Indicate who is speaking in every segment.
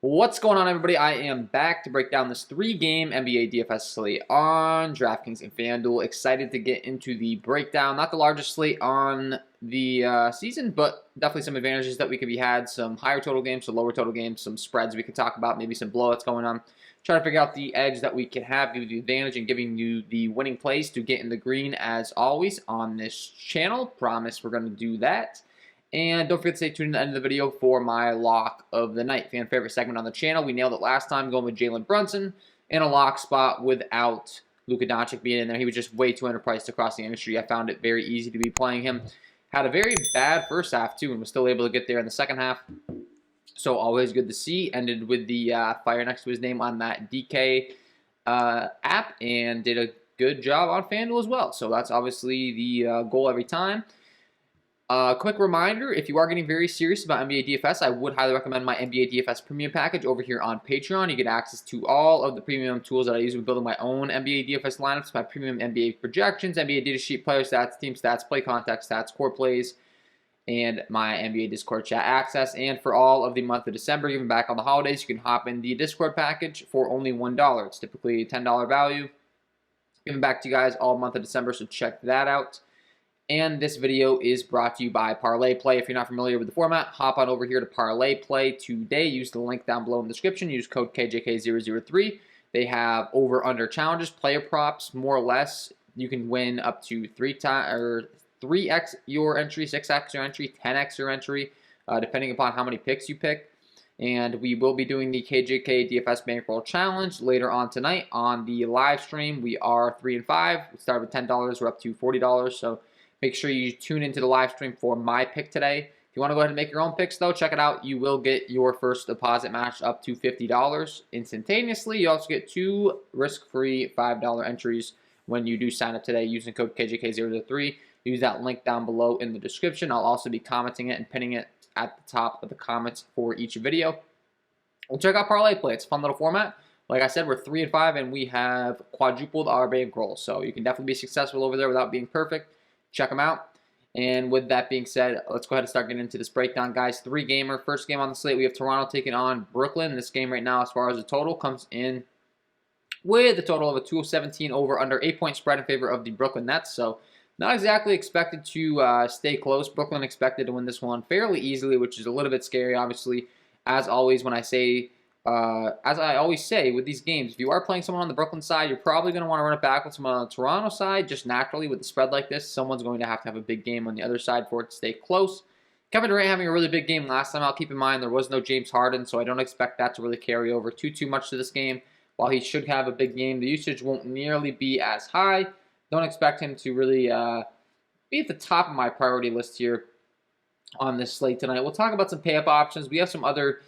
Speaker 1: What's going on, everybody? I am back to break down this 3-game NBA DFS slate on DraftKings and FanDuel. Excited to get into the breakdown. Not the largest slate on the season, but definitely some advantages that we could be had. Some higher total games, some lower total games, some spreads we could talk about, maybe some blowouts going on. Try to figure out the edge that we can have, give you the advantage, and giving you the winning plays to get in the green as always on this channel. Promise we're going to do that. And don't forget to stay tuned to the end of the video for my lock of the night. Fan favorite segment on the channel. We nailed it last time going with Jalen Brunson in a lock spot without Luka Doncic being in there. He was just way too underpriced across the industry. I found it very easy to be playing him. Had a very bad first half too and was still able to get there in the second half. So always good to see. Ended with the fire next to his name on that DK app and did a good job on FanDuel as well. So that's obviously the goal every time. Quick reminder, if you are getting very serious about NBA DFS, I would highly recommend my NBA DFS premium package over here on Patreon. You get access to all of the premium tools that I use when building my own NBA DFS lineups, my premium NBA projections, NBA data sheet, player stats, team stats, play context stats, core plays, and my NBA Discord chat access. And for all of the month of December, even back on the holidays, you can hop in the Discord package for only $1. It's typically a $10 value. Giving back to you guys all month of December, so check that out. And this video is brought to you by Parlay Play. If you're not familiar with the format, hop on over here to Parlay Play today. Use the link down below in the description. Use code KJK003. They have over/under challenges, player props, more or less. You can win up to 3x your entry, 6x your entry, 10x your entry, depending upon how many picks you pick. And we will be doing the KJK DFS Bankroll Challenge later on tonight on the live stream. We are 3 and 5. We started with $10. We're up to $40. So make sure you tune into the live stream for my pick today. If you want to go ahead and make your own picks, though, check it out. You will get your first deposit match up to $50 instantaneously. You also get 2 risk-free $5 entries when you do sign up today using code KJK003. Use that link down below in the description. I'll also be commenting it and pinning it at the top of the comments for each video. We'll check out Parlay Play. It's a fun little format. Like I said, we're 3 and 5, and we have quadrupled our bankroll. So you can definitely be successful over there without being perfect. Check them out. And with that being said, let's go ahead and start getting into this breakdown, guys. 3-gamer. First game on the slate, we have Toronto taking on Brooklyn. This game right now, as far as the total, comes in with a total of a 217 over under 8-point spread in favor of the Brooklyn Nets. So not exactly expected to stay close. Brooklyn expected to win this one fairly easily, which is a little bit scary, obviously. As always, when I say as I always say with these games, if you are playing someone on the Brooklyn side, you're probably going to want to run it back with someone on the Toronto side. Just naturally, with a spread like this, someone's going to have a big game on the other side for it to stay close. Kevin Durant having a really big game last time. I'll keep in mind there was no James Harden, so I don't expect that to really carry over too much to this game. While he should have a big game, the usage won't nearly be as high. Don't expect him to really be at the top of my priority list here on this slate tonight. We'll talk about some pay-up options. We have some other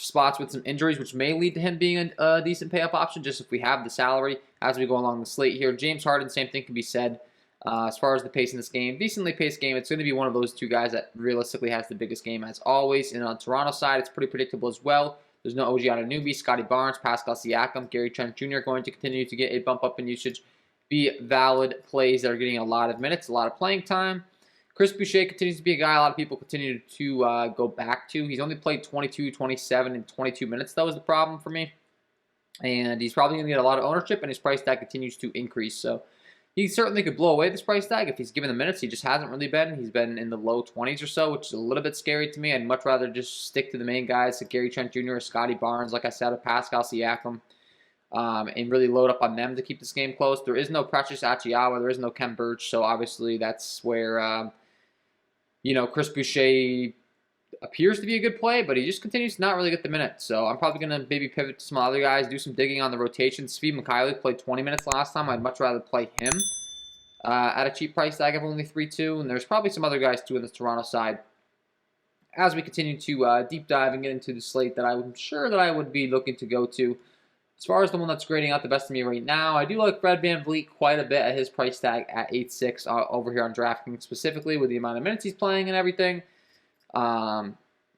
Speaker 1: spots with some injuries, which may lead to him being a decent pay-up option, just if we have the salary as we go along the slate here. James Harden, same thing can be said as far as the pace in this game. Decently paced game. It's going to be one of those two guys that realistically has the biggest game as always. And on Toronto side, it's pretty predictable as well. There's no OG Anunoby, Scotty Barnes, Pascal Siakam, Gary Trent Jr. going to continue to get a bump up in usage. Be valid plays that are getting a lot of minutes, a lot of playing time. Chris Boucher continues to be a guy a lot of people continue to go back to. He's only played 22, 27, and 22 minutes, though, is the problem for me. And he's probably going to get a lot of ownership, and his price tag continues to increase. So he certainly could blow away this price tag if he's given the minutes. He just hasn't really been. He's been in the low 20s or so, which is a little bit scary to me. I'd much rather just stick to the main guys, like Gary Trent Jr. or Scotty Barnes, like I said, or Pascal Siakam, and really load up on them to keep this game close. There is no Precious Achiuwa. There is no Kem Birch, so obviously that's where Chris Boucher appears to be a good play, but he just continues to not really get the minutes. So I'm probably going to maybe pivot to some other guys, do some digging on the rotation. Svi Mykhailiuk played 20 minutes last time. I'd much rather play him at a cheap price tag of only 3.2. And there's probably some other guys, too, in the Toronto side. As we continue to deep dive and get into the slate that I'm sure that I would be looking to go to. As far as the one that's grading out the best of me right now, I do like Fred VanVleet quite a bit at his price tag at 8.6 over here on DraftKings, specifically with the amount of minutes he's playing and everything.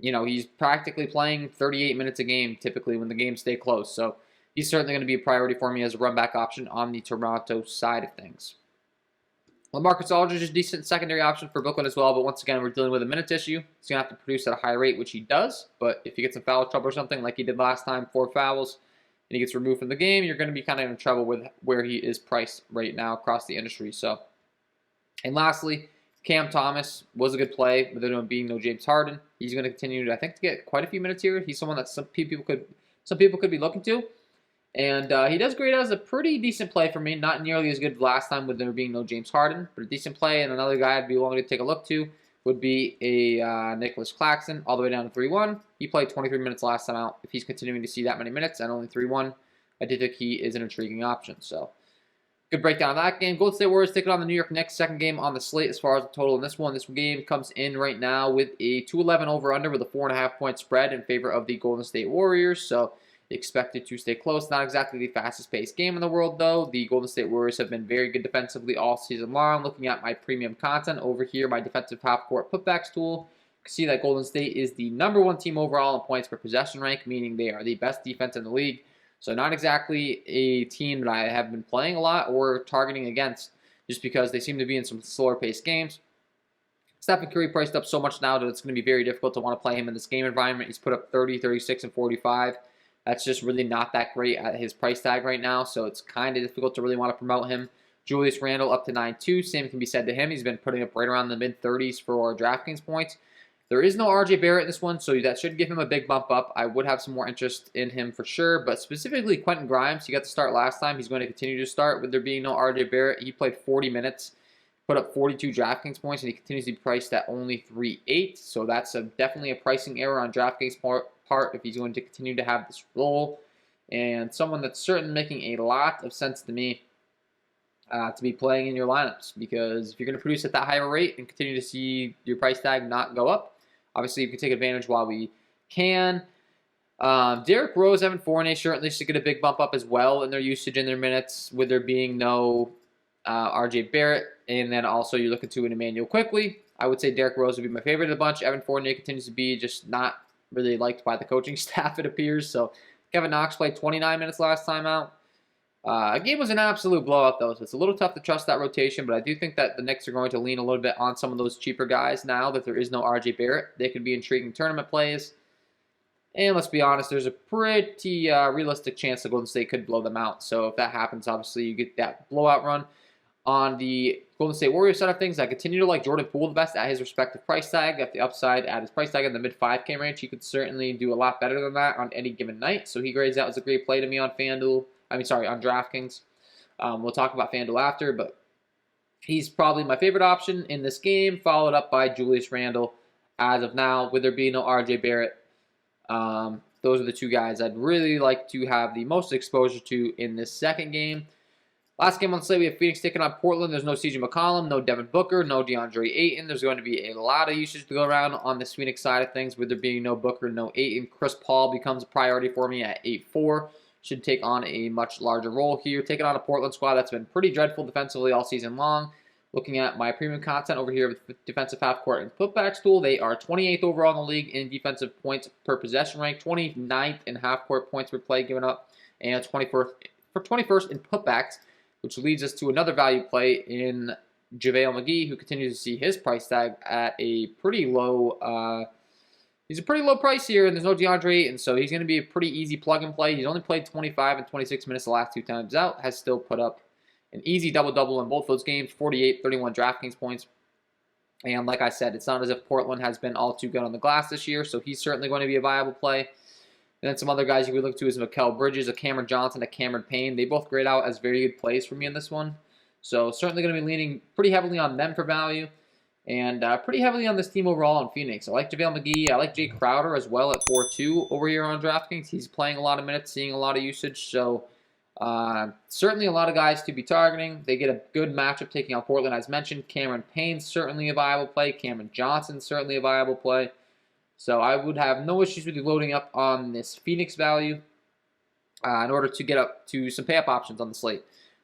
Speaker 1: He's practically playing 38 minutes a game typically when the games stay close. So he's certainly going to be a priority for me as a run back option on the Toronto side of things. LaMarcus Aldridge is a decent secondary option for Brooklyn as well, but once again, we're dealing with a minutes issue. He's going to have to produce at a high rate, which he does, but if he gets in foul trouble or something like he did last time, 4 fouls, and he gets removed from the game, you're going to be kind of in trouble with where he is priced right now across the industry. And lastly, Cam Thomas was a good play, with there being no James Harden. He's going to continue to, I think, to get quite a few minutes here. He's someone that some people could be looking to. And he does grade as a pretty decent play for me. Not nearly as good last time with there being no James Harden, but a decent play. And another guy I'd be willing to take a look to would be a Nicholas Claxton, all the way down to 3-1. He played 23 minutes last time out. If he's continuing to see that many minutes and only 3-1, I do think he is an intriguing option. So, good breakdown of that game. Golden State Warriors taking on the New York Knicks, second game on the slate as far as the total in this one. This game comes in right now with a 211 over-under with a 4.5-point spread in favor of the Golden State Warriors. So, expected to stay close. Not exactly the fastest paced game in the world, though. The Golden State Warriors have been very good defensively all season long. Looking at my premium content over here, my defensive half-court putbacks tool, you can see that Golden State is the #1 team overall in points per possession rank, meaning they are the best defense in the league. So not exactly a team that I have been playing a lot or targeting against, just because they seem to be in some slower paced games. Stephen Curry priced up so much now that it's going to be very difficult to want to play him in this game environment. He's put up 30, 36, and 45. That's just really not that great at his price tag right now, so it's kind of difficult to really want to promote him. Julius Randle up to 9.2. Same can be said to him. He's been putting up right around the mid-30s for DraftKings points. There is no RJ Barrett in this one, so that should give him a big bump up. I would have some more interest in him for sure, but specifically Quentin Grimes, he got to start last time. He's going to continue to start with there being no RJ Barrett. He played 40 minutes, put up 42 DraftKings points, and he continues to be priced at only 3.8, so that's definitely a pricing error on DraftKings part if he's going to continue to have this role. And someone that's certainly making a lot of sense to me to be playing in your lineups, because if you're going to produce at that higher rate and continue to see your price tag not go up, obviously you can take advantage while we can. Derrick Rose, Evan Fournier certainly should get a big bump up as well in their usage in their minutes, with there being no RJ Barrett. And then also you're looking to an Emmanuel Quickly. I would say Derrick Rose would be my favorite of the bunch. Evan Fournier continues to be just not really liked by the coaching staff, it appears. So Kevin Knox played 29 minutes last time out. A game was an absolute blowout, though, so it's a little tough to trust that rotation, but I do think that the Knicks are going to lean a little bit on some of those cheaper guys now that there is no RJ Barrett. They could be intriguing tournament plays. And let's be honest, there's a pretty realistic chance that Golden State could blow them out. So if that happens, obviously you get that blowout run. On the Golden State Warriors side of things, I continue to like Jordan Poole the best at his respective price tag. At the upside, at his price tag in the mid-5K range, he could certainly do a lot better than that on any given night. So he grades out as a great play to me on FanDuel. On DraftKings. We'll talk about FanDuel after, but he's probably my favorite option in this game, followed up by Julius Randle as of now, with there being no RJ Barrett. Those are the two guys I'd really like to have the most exposure to in this second game. Last game on the slate, we have Phoenix taking on Portland. There's no CJ McCollum, no Devin Booker, no DeAndre Ayton. There's going to be a lot of usage to go around on this Phoenix side of things, with there being no Booker, no Ayton. Chris Paul becomes a priority for me at 8.4. Should take on a much larger role here. Taking on a Portland squad that's been pretty dreadful defensively all season long. Looking at my premium content over here with the defensive half-court and putbacks tool, they are 28th overall in the league in defensive points per possession rank, 29th in half-court points per play given up, and 21st in putbacks, which leads us to another value play in JaVale McGee, who continues to see his price tag at a pretty low he's a pretty low price here, and there's no DeAndre Ayton, so he's going to be a pretty easy plug-and-play. He's only played 25 and 26 minutes the last two times out, has still put up an easy double-double in both those games, 48, 31 DraftKings points. And like I said, it's not as if Portland has been all too good on the glass this year, so he's certainly going to be a viable play. And then some other guys you could look to is Mikal Bridges, a Cameron Johnson, a Cameron Payne. They both grade out as very good plays for me in this one. So certainly going to be leaning pretty heavily on them for value. And pretty heavily on this team overall in Phoenix. I like JaVale McGee. I like Jay Crowder as well at 4.2 over here on DraftKings. He's playing a lot of minutes, seeing a lot of usage. So certainly a lot of guys to be targeting. They get a good matchup taking on Portland, as mentioned. Cameron Payne, certainly a viable play. Cameron Johnson, certainly a viable play. So I would have no issues with you loading up on this Phoenix value in order to get up to some pay-up options on the slate,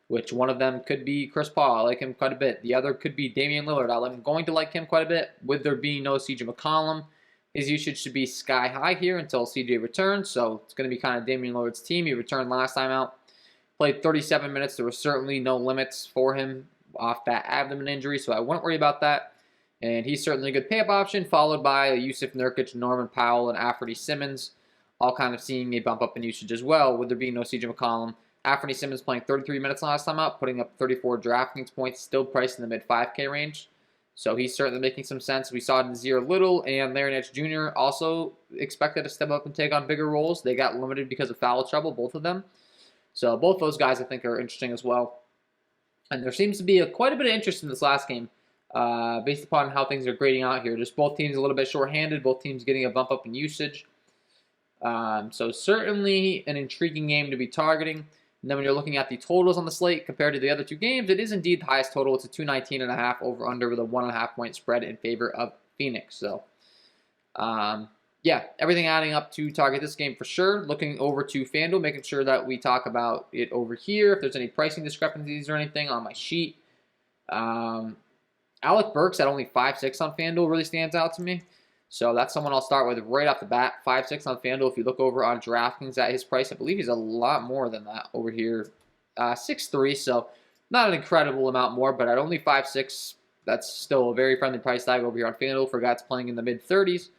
Speaker 1: which one of them could be Chris Paul. I like him quite a bit. The other could be Damian Lillard. I'm going to like him quite a bit. With there being no CJ McCollum, his usage should be sky high here until CJ returns. So it's going to be kind of Damian Lillard's team. He returned last time out. Played 37 minutes. There were certainly no limits for him off that abdomen injury, so I wouldn't worry about that. And he's certainly a good pay-up option, followed by Yusuf Nurkic, Norman Powell, and Anthony Simmons, all kind of seeing a bump up in usage as well, with there being no CJ McCollum. Anthony Simmons playing 33 minutes last time out, putting up 34 DraftKings points, still priced in the mid-5K range. So he's certainly making some sense. We saw Nazir Little and Larry Nance Jr. also expected to step up and take on bigger roles. They got limited because of foul trouble, both of them. So both those guys I think are interesting as well. And there seems to be quite a bit of interest in this last game based upon how things are grading out here. Just both teams a little bit shorthanded, both teams getting a bump up in usage. So certainly an intriguing game to be targeting. And then when you're looking at the totals on the slate compared to the other two games, it is indeed the highest total. It's a 219.5 over under with a 1.5 point spread in favor of Phoenix. So, yeah, everything adding up to target this game for sure. Looking over to FanDuel, making sure that we talk about it over here. If there's any pricing discrepancies or anything on my sheet. Alec Burks at only 5.6 on FanDuel really stands out to me. So that's someone I'll start with right off the bat. 5.6 on FanDuel. If you look over on DraftKings at his price, I believe he's a lot more than that over here. 6.3, so not an incredible amount more, but at only 5.6, that's still a very friendly price tag over here on FanDuel for guys playing in the mid-30s.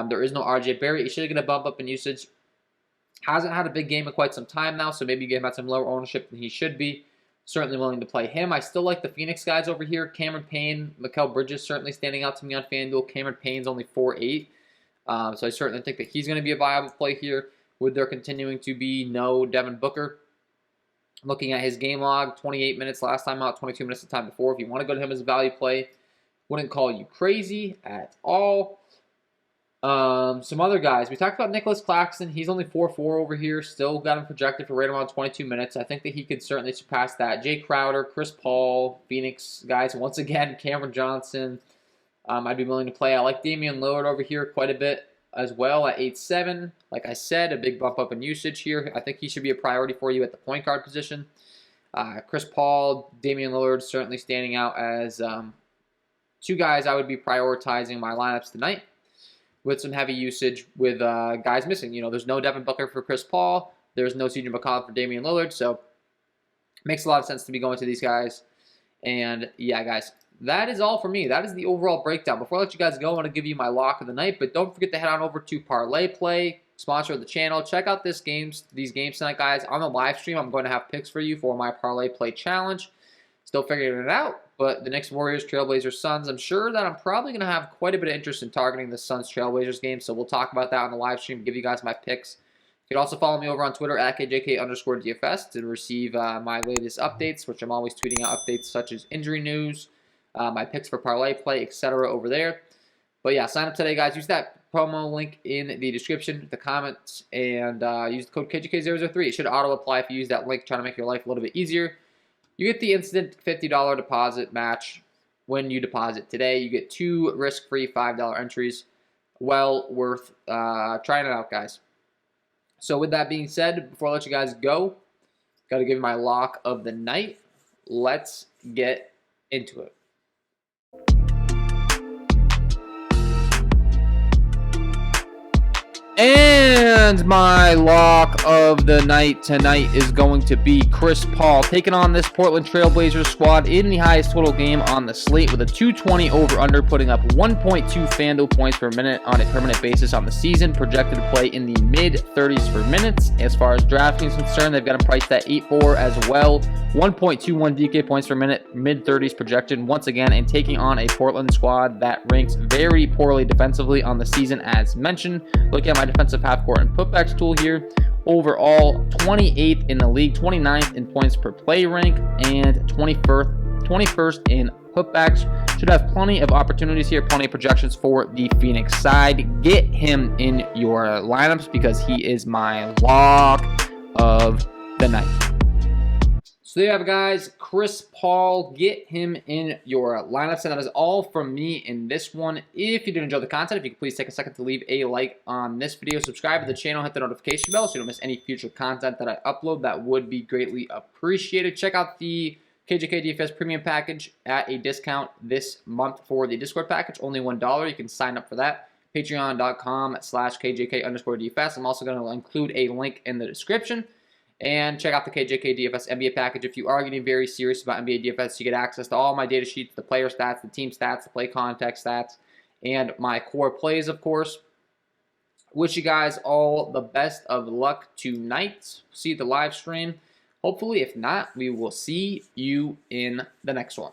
Speaker 1: There is no RJ Barrett. He's should get a bump up in usage. Hasn't had a big game in quite some time now, so maybe you get him at some lower ownership than he should be. Certainly willing to play him. I still like the Phoenix guys over here. Cameron Payne, Mikal Bridges certainly standing out to me on FanDuel. Cameron Payne's only 4.8. So I certainly think that he's going to be a viable play here with there continuing to be no Devin Booker. Looking at his game log, 28 minutes last time out, 22 minutes the time before. If you want to go to him as a value play, wouldn't call you crazy at all. Some other guys. We talked about Nicholas Claxton. He's only 4.4 over here. Still got him projected for right around 22 minutes. I think that he could certainly surpass that. Jay Crowder, Chris Paul, Phoenix guys. Once again, Cameron Johnson. I'd be willing to play. I like Damian Lillard over here quite a bit as well at 8.7. Like I said, a big bump up in usage here. I think he should be a priority for you at the point guard position. Chris Paul, Damian Lillard certainly standing out as two guys I would be prioritizing my lineups tonight, with some heavy usage with guys missing. You know, there's no Devin Booker for Chris Paul. There's no CJ McCollum for Damian Lillard. So, makes a lot of sense to be going to these guys. And, yeah, guys, that is all for me. That is the overall breakdown. Before I let you guys go, I want to give you my lock of the night. But don't forget to head on over to Parlay Play, sponsor of the channel. Check out these games tonight, guys. On the live stream, I'm going to have picks for you for my Parlay Play Challenge. Still figuring it out, but the Knicks, Warriors, Trailblazers, Suns, I'm sure that I'm probably going to have quite a bit of interest in targeting the Suns Trailblazers game, so we'll talk about that on the live stream, give you guys my picks. You can also follow me over on Twitter at KJK_DFS to receive my latest updates, which I'm always tweeting out updates such as injury news, my picks for parlay play, etc. over there. But yeah, sign up today, guys. Use that promo link in the description, the comments, and use the code KJK003. It should auto-apply if you use that link, trying to make your life a little bit easier. You get the instant $50 deposit match when you deposit today. You get 2 risk-free $5 entries. Well worth trying it out, guys. So with that being said, before I let you guys go, got to give you my lock of the night. Let's get into it. And my lock of the night tonight is going to be Chris Paul, taking on this Portland Trailblazers squad in the highest total game on the slate with a 220 over-under, putting up 1.2 FanDuel points per minute on a permanent basis on the season, projected to play in the mid-30s for minutes. As far as DraftKings is concerned, they've got him priced at 8.4 as well, 1.21 DK points per minute, mid-30s projected once again, and taking on a Portland squad that ranks very poorly defensively on the season as mentioned. Look at my defensive half-court and putbacks tool here. Overall, 28th in the league, 29th in points per play rank, and 21st in putbacks. Should have plenty of opportunities here, plenty of projections for the Phoenix side. Get him in your lineups because he is my lock of the night. So there you have it, guys. Chris Paul, get him in your lineups. And that is all from me in this one. If you did enjoy the content, if you could please take a second to leave a like on this video, subscribe to the channel, hit the notification bell so you don't miss any future content that I upload. That would be greatly appreciated. Check out the KJK DFS Premium Package at a discount this month for the Discord package. Only $1. You can sign up for that. Patreon.com/KJK_DFS. I'm also going to include a link in the description. And check out the KJK DFS NBA package if you are getting very serious about NBA DFS. You get access to all my data sheets, the player stats, the team stats, the play context stats, and my core plays, of course. Wish you guys all the best of luck tonight. See the live stream. Hopefully, if not, we will see you in the next one.